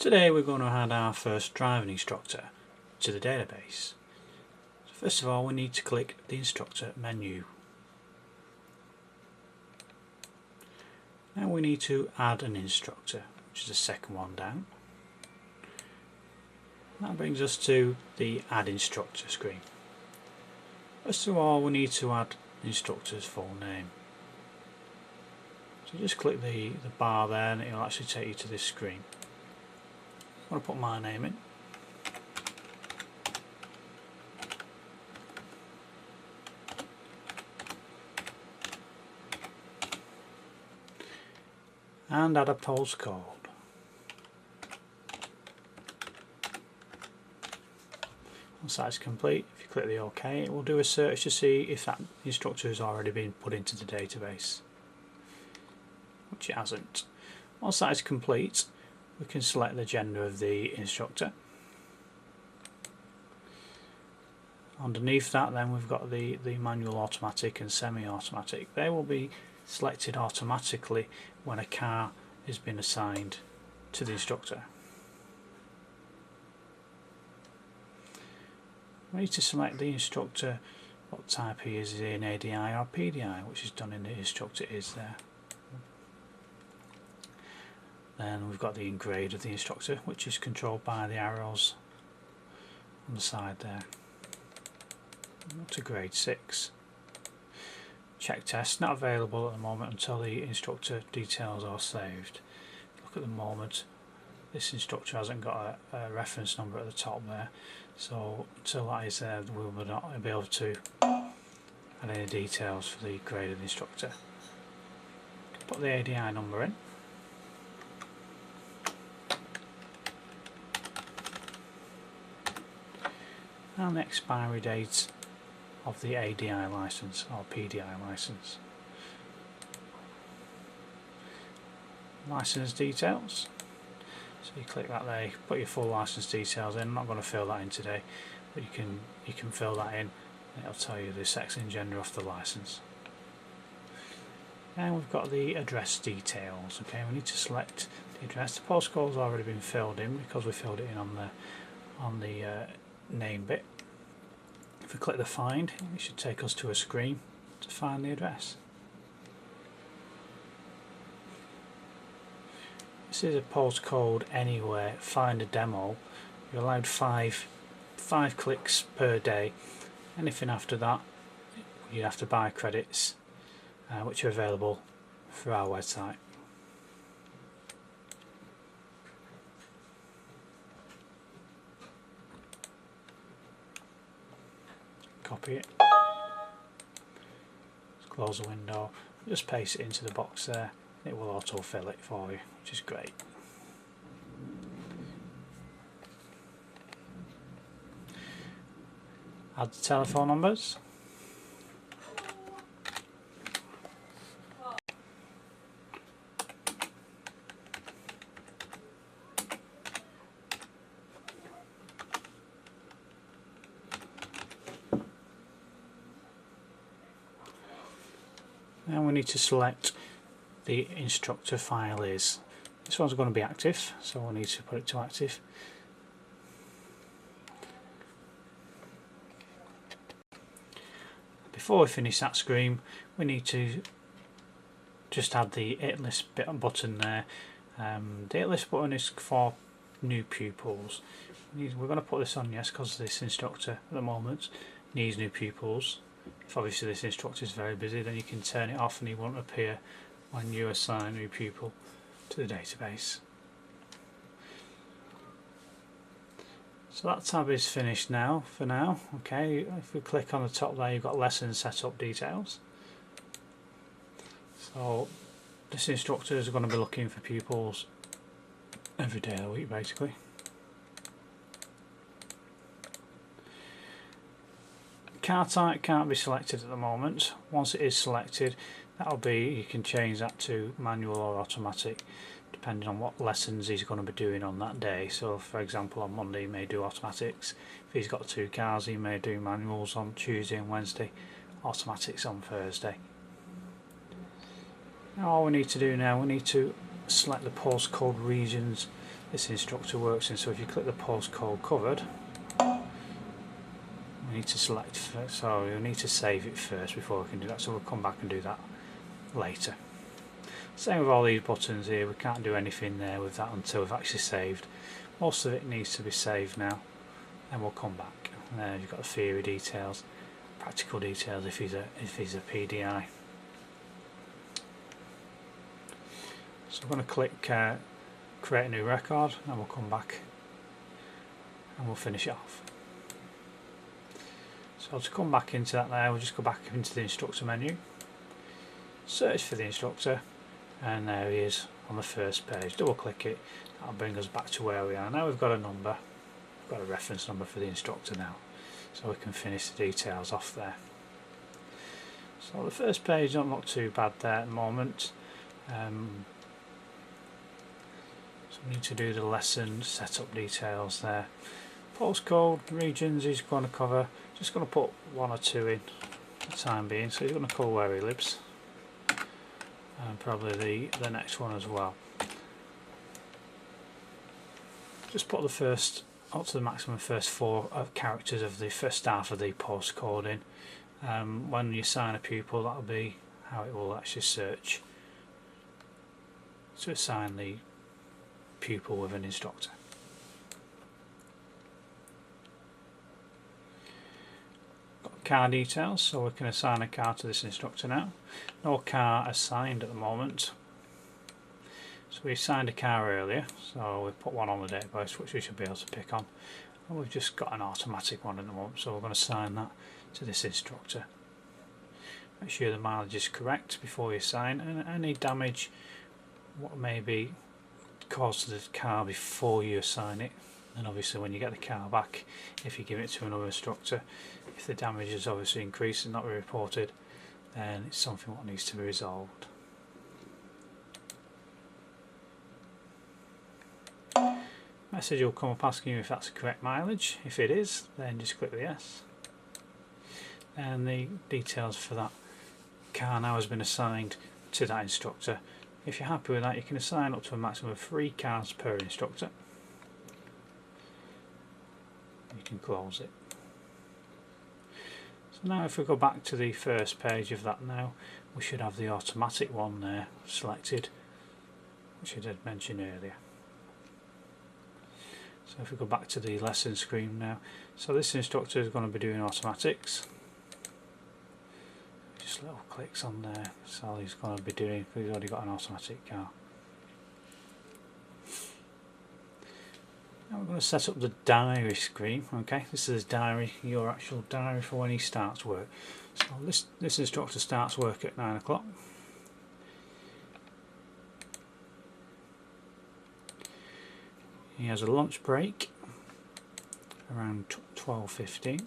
Today we're going to add our first driving instructor to the database. So first of all, we need to click the instructor menu. Now we need to add an instructor, which is the second one down. That brings us to the add instructor screen. First of all, we need to add the instructor's full name. So just click the bar there and it will actually take you to this screen. I'm going to put my name in. And add a postcode. Once that's complete, if you click the OK, it will do a search to see if that instructor has already been put into the database, which it hasn't. Once that is complete, we can select the gender of the instructor. Underneath that then we've got the manual, automatic and semi-automatic. They will be selected automatically when a car has been assigned to the instructor. We need to select the instructor, what type he is he an ADI or PDI, which is done in the instructor is there. Then we've got the grade of the instructor, which is controlled by the arrows on the side there. Up to grade 6. Check test not available at the moment until the instructor details are saved. Look at the moment, this instructor hasn't got a reference number at the top there, so until that is there we will not be able to add any details for the grade of the instructor. Put the ADI number in. And the expiry date of the ADI license or PDI license. License details. So you click that there, put your full license details in. I'm not going to fill that in today, but you can fill that in and it'll tell you the sex and gender of the license. Now we've got the address details. Okay, we need to select the address. The postcode's already been filled in because we filled it in on the name bit. If we click the find, it should take us to a screen to find the address. This is a postcode anywhere, find a demo. You're allowed five clicks per day. Anything after that you have to buy credits, which are available through our website. Copy it, close the window, just paste it into the box there, it will auto fill it for you, which is great. Add the telephone numbers. Now we need to select the instructor file is. This one's going to be active, so we need to put it to active. Before we finish that screen, we need to just add the hit list button there. The hit list button is for new pupils. We're going to put this on yes because this instructor at the moment needs new pupils. If obviously this instructor is very busy, then you can turn it off and he won't appear when you assign a new pupil to the database. So that tab is finished now, for now. Okay, if we click on the top there, you've got lesson setup details. So this instructor is going to be looking for pupils every day of the week basically. Car type can't be selected at the moment. Once it is selected, that'll be, you can change that to manual or automatic depending on what lessons he's going to be doing on that day. So for example on Monday he may do automatics. If he's got 2 cars he may do manuals on Tuesday and Wednesday, automatics on Thursday. Now all we need to do now, we need to select the postcode regions this instructor works in. So if you click the postcode covered, we need to select first, so you'll need to save it first before we can do that, so we'll come back and do that later. Same with all these buttons here, we can't do anything there with that until we've actually saved. Most of it needs to be saved now, and we'll come back. And there you've got the theory details, practical details if he's a PDI. So I'm going to click create a new record, and we'll come back and we'll finish it off. So to come back into that there, we'll just go back into the instructor menu, search for the instructor, and there he is on the first page. Double click it, that'll bring us back to where we are. Now we've got a number, we've got a reference number for the instructor now, so we can finish the details off there. So the first page don't look too bad there at the moment. So we need to do the lesson setup details there. Postcode, regions he's going to cover, just going to put 1 or 2 in for the time being, so he's going to cover where he lives, and probably the next one as well. Just put the first, up to the maximum first 4 characters of the first half of the postcode in. When you assign a pupil, that'll be how it will actually search to assign the pupil with an instructor. Car details, so we can assign a car to this instructor now. No car assigned at the moment, so we assigned a car earlier, so we put one on the database which we should be able to pick on, and we've just got an automatic one at the moment, so we're going to assign that to this instructor. Make sure the mileage is correct before you assign, and any damage what may be caused to the car before you assign it. And obviously when you get the car back, if you give it to another instructor, if the damage is obviously increased and not reported, then it's something that needs to be resolved. Message will come up asking you if that's the correct mileage. If it is, then just click the yes. And the details for that car now has been assigned to that instructor. If you're happy with that, you can assign up to a maximum of 3 cars per instructor. You can close it. So now if we go back to the first page of that now, we should have the automatic one there selected, which I did mention earlier. So if we go back to the lesson screen now, so this instructor is going to be doing automatics. Just little clicks on there, that's all he's going to be doing, because he's already got an automatic car. Now we're going to set up the diary screen. Okay, this is his diary, your actual diary for when he starts work. So this instructor starts work at 9 o'clock. He has a lunch break around 12:15.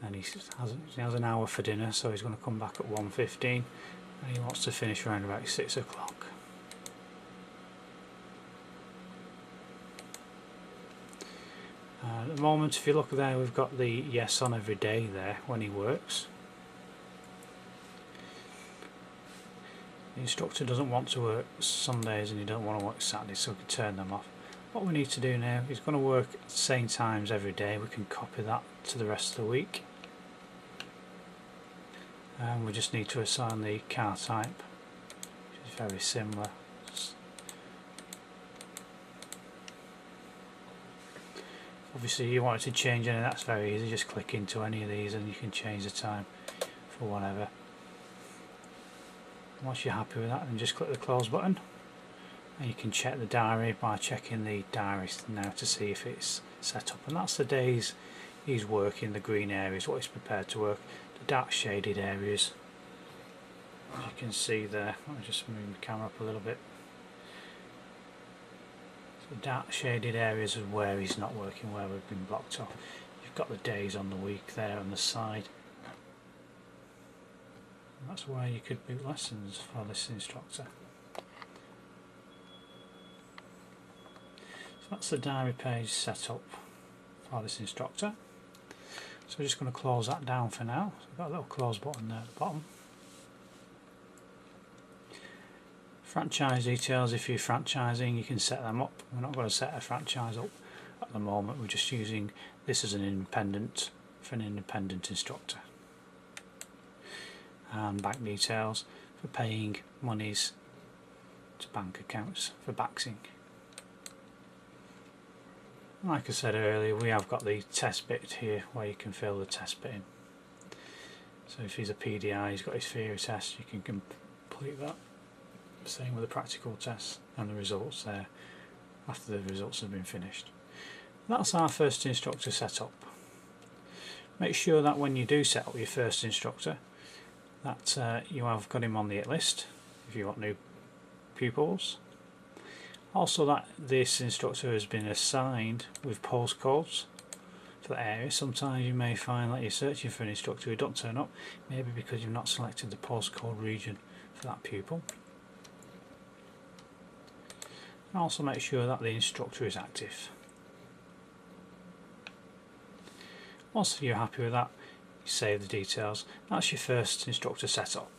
And he has an hour for dinner, so he's going to come back at 1:15. And he wants to finish around about 6 o'clock. At the moment, if you look there, we've got the yes on every day there when he works. The instructor doesn't want to work Sundays and you don't want to work Saturdays, so we can turn them off. What we need to do now, he's going to work at the same times every day. We can copy that to the rest of the week. And we just need to assign the car type, which is very similar. Obviously you want it to change any, that's very easy, just click into any of these and you can change the time for whatever. Once you're happy with that, then just click the close button, and you can check the diary by checking the diary now to see if it's set up, and that's the days he's working, the green areas, what he's prepared to work. The dark shaded areas, as you can see there, let me just move the camera up a little bit. So dark shaded areas is where he's not working, where we've been blocked off. You've got the days on the week there on the side. And that's where you could boot lessons for this instructor. So that's the diary page set up for this instructor. So we're just going to close that down for now. So we've got a little close button there at the bottom. Franchise details, if you're franchising you can set them up. We're not going to set a franchise up at the moment, we're just using this as an independent for an independent instructor. And bank details for paying monies to bank accounts for Baxing. Like I said earlier, we have got the test bit here where you can fill the test bit in. So if he's a PDI, he's got his theory test, you can complete that. Same with the practical test and the results there after the results have been finished. That's our first instructor setup. Make sure that when you do set up your first instructor that you have got him on the hit list if you want new pupils. Also that this instructor has been assigned with postcodes for the area. Sometimes you may find that you're searching for an instructor who don't turn up, maybe because you've not selected the postcode region for that pupil. And also make sure that the instructor is active. Once you're happy with that, you save the details. That's your first instructor setup.